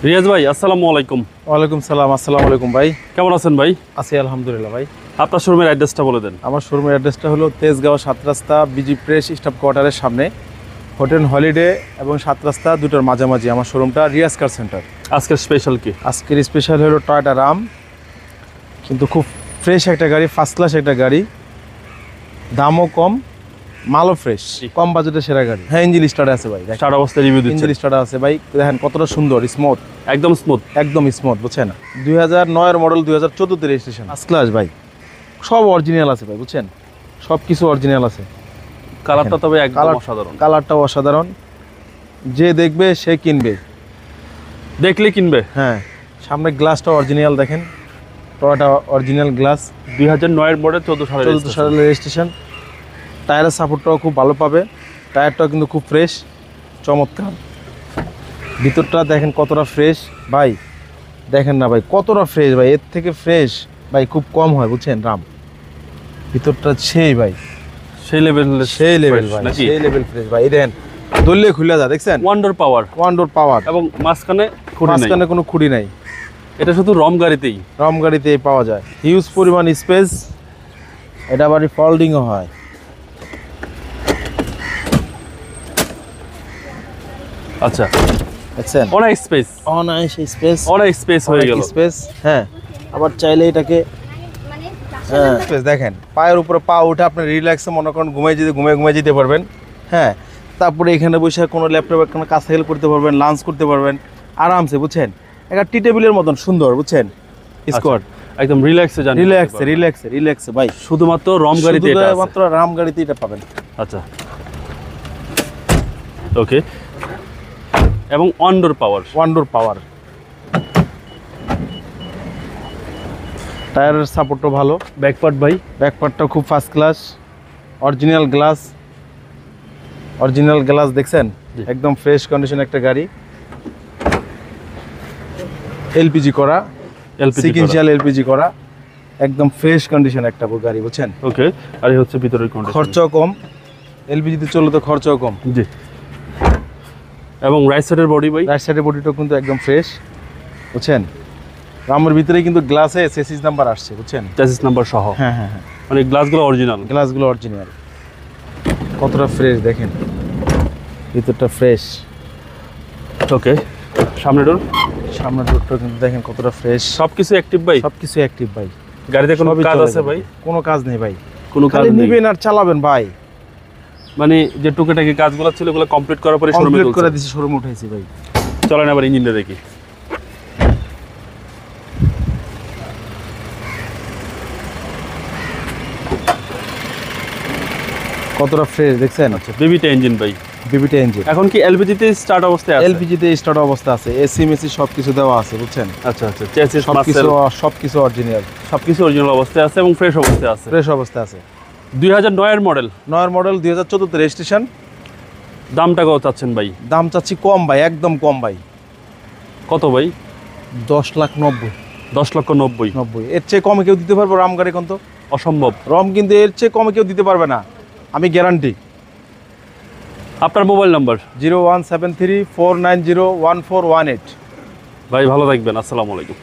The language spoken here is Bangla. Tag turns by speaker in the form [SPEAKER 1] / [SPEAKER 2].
[SPEAKER 1] রিয়াজ ভাই, আসসালামু আলাইকুম।
[SPEAKER 2] ওয়ালাইকুম সালাম। আসসালামু আলাইকুম ভাই।
[SPEAKER 1] কেমন আছেন ভাই?
[SPEAKER 2] আছি আলহামদুলিল্লাহ ভাই।
[SPEAKER 1] আপনার শোরুমের অ্যাড্রেসটা বলে দেন।
[SPEAKER 2] আমার শোরুমের অ্যাড্রেসটা হলো তেজগাঁও 7 রাস্তা বিজি প্রেস স্টাফ কোয়ার্টারের সামনে, হোটেল হলিডে এবং 7 রাস্তা দুটোর মাঝামাঝি আমার শোরুমটা, রিয়াজ কার সেন্টার।
[SPEAKER 1] আজকের স্পেশাল কি?
[SPEAKER 2] আজকের স্পেশাল হলো টয়োটা রাম, কিন্তু খুব ফ্রেশ একটা গাড়ি, ফার্স্ট ক্লাস একটা গাড়ি, দামও কম, মালও ফ্রেশ, কম বাজেটের সেরা গাড়ি। হ্যাঁ, ইঞ্জিন স্টার্ট আছে ভাই,
[SPEAKER 1] স্টার্ট অবস্থায় রিভিউ দিচ্ছেন।
[SPEAKER 2] ইঞ্জিন স্টার্ট আছে ভাই, দেখেন কতটা সুন্দর, স্মুথ,
[SPEAKER 1] একদম স্মুথ।
[SPEAKER 2] একদম স্মুথ, বুঝছেন। 2009 এর মডেল, 2014 রেজিস্ট্রেশন, ফার্স্ট ক্লাস ভাই, সব অরিজিনাল আছে ভাই, বুঝছেন, সব কিছু অরিজিনাল আছে।
[SPEAKER 1] কালারটা তবে একদম অসাধারণ।
[SPEAKER 2] কালারটাও অসাধারণ, যে দেখবে সে কিনবে,
[SPEAKER 1] দেখলে কিনবে।
[SPEAKER 2] হ্যাঁ। সামনে গ্লাসটা অরিজিনাল দেখেন, টয়োটা অরিজিনাল গ্লাস,
[SPEAKER 1] 2009 এর মডেল, 14
[SPEAKER 2] সালের রেজিস্ট্রেশন। টায়ারের সাপোর্টটাও খুব ভালো পাবে, টায়ারটাও কিন্তু খুব ফ্রেশ, চমৎকার। ভিতরটা দেখেন কতটা ফ্রেশ ভাই, দেখেন না ভাই কতটা ফ্রেশ ভাই, এর থেকে ফ্রেশ ভাই খুব কম হয়, বুঝছেন। রাম ভিতরটা সেই ভাই,
[SPEAKER 1] সেই লেভেল
[SPEAKER 2] ভাই, সেই লেভেল ফ্রেশ ভাই। এই দেখেন দলিয়ে খুলে যা, দেখছেন,
[SPEAKER 1] ওয়ান্ডার পাওয়ার,
[SPEAKER 2] পাওয়ার,
[SPEAKER 1] এবং মাঝখানে
[SPEAKER 2] কোনো খুঁড়ি নাই।
[SPEAKER 1] এটা শুধু রম গাড়িতেই,
[SPEAKER 2] পাওয়া যায়। হিউজ পরিমাণ স্পেস, এটা আবার ফোল্ডিংও হয়।
[SPEAKER 1] আচ্ছা,
[SPEAKER 2] দেখছেন
[SPEAKER 1] অনেক স্পেস,
[SPEAKER 2] অনেক
[SPEAKER 1] স্পেস হয়ে গেল।
[SPEAKER 2] স্পেস, হ্যাঁ। আবার চাইলে এটাকে স্পেস দেখেন, পায়ের উপরে পা উঠে আপনি রিল্যাক্সে মনে করেন ঘুমিয়ে যেতে পারবেন। হ্যাঁ, তারপরে এখানে বসে কোনো ল্যাপটপ কোনো কাজ হেল্প করতে পারবেন, লাঞ্চ করতে পারবেন আরামসে, বুঝছেন। একটা টি টেবিলের মতন সুন্দর, বুঝছেন। স্কোয়াড
[SPEAKER 1] একদম রিল্যাক্সে যান,
[SPEAKER 2] রিল্যাক্সে ভাই,
[SPEAKER 1] শুধুমাত্র রম গাড়িতে,
[SPEAKER 2] মাত্র রাম গাড়িতে এটা পাবেন।
[SPEAKER 1] আচ্ছা, ওকে। এবং ওয়ান্ডার পাওয়ার,
[SPEAKER 2] টায়ারের সাপোর্টও ভালো। ব্যাকপার্টটাও খুব ফার্স্ট ক্লাস, অরিজিনাল গ্লাস দেখছেন, একদম ফ্রেশ কন্ডিশন একটা গাড়ি। এলপিজি করা, সিকুয়েন্সিয়াল এলপিজি করা, একদম ফ্রেশ কন্ডিশন একটা গাড়ি, বুঝছেন।
[SPEAKER 1] ওকে। আর এই হচ্ছে ভিতরের কন্ডিশন,
[SPEAKER 2] খরচাও কম, এলপিজিতে চলে তো খরচাও কম।
[SPEAKER 1] জি। এবং রাইট সাইডের
[SPEAKER 2] বডিটাও কিন্তু একদম ফ্রেশ, বুঝছেন। রামের ভিতরে কিন্তু গ্লাসে চেসিস নাম্বার আসছে, বুঝছেন,
[SPEAKER 1] চেসিস নাম্বার সহ।
[SPEAKER 2] হ্যাঁ,
[SPEAKER 1] মানে গ্লাসগুলো
[SPEAKER 2] অরিজিনাল, কতটা ফ্রেশ দেখেন, ভিতরটা ফ্রেশ।
[SPEAKER 1] ওকে। সামনের
[SPEAKER 2] ডোরটা কিন্তু দেখেন কতটা ফ্রেশ,
[SPEAKER 1] সবকিছু অ্যাক্টিভ ভাই। গাড়িতে কোনো কাজ আছে ভাই?
[SPEAKER 2] কোনো কাজ নেই ভাই,
[SPEAKER 1] কোনো কাজ নেই,
[SPEAKER 2] নিবেন আর চালাবেন ভাই।
[SPEAKER 1] মানে যে টুকিটাকি কাজগুলো ছিল ওগুলো কমপ্লিট করার পরে
[SPEAKER 2] শোরুমে উঠাইছি ভাই।
[SPEAKER 1] চলেন আবার ইঞ্জিনটা দেখি।
[SPEAKER 2] কতটা ফ্রেশ দেখছেন।
[SPEAKER 1] আচ্ছা, বিবিটা ইঞ্জিন ভাই,
[SPEAKER 2] ইঞ্জিন।
[SPEAKER 1] এখন কি এলপিজিতে স্টার্ট অবস্থায় আছে?
[SPEAKER 2] এলপিজিতে স্টার্ট অবস্থা আছে, এসি মেসি সবকিছু দেওয়া আছে, বুঝছেন।
[SPEAKER 1] আচ্ছা, চেসিস
[SPEAKER 2] সবকিছু অরিজিনাল,
[SPEAKER 1] সবকিছু অরিজিনাল অবস্থায় আছে এবং ফ্রেশ অবস্থায় আছে। 2009 এর মডেল,
[SPEAKER 2] 2014 রেজিস্ট্রেশন।
[SPEAKER 1] দামটা কত চাচ্ছেন ভাই?
[SPEAKER 2] দাম চাচ্ছি কম ভাই, একদম কম ভাই।
[SPEAKER 1] কত ভাই?
[SPEAKER 2] 10,90,000।
[SPEAKER 1] 10,90,000।
[SPEAKER 2] এর চেয়ে কমে কেউ দিতে পারবো? রাম গাড়ি কোন তো
[SPEAKER 1] অসম্ভব।
[SPEAKER 2] রম কিন্তু এর চেয়ে কমে কেউ দিতে পারবে না, আমি গ্যারান্টি।
[SPEAKER 1] আপনার মোবাইল নাম্বার?
[SPEAKER 2] 017349014118।
[SPEAKER 1] ভাই ভালো থাকবেন, আসসালামু আলাইকুম।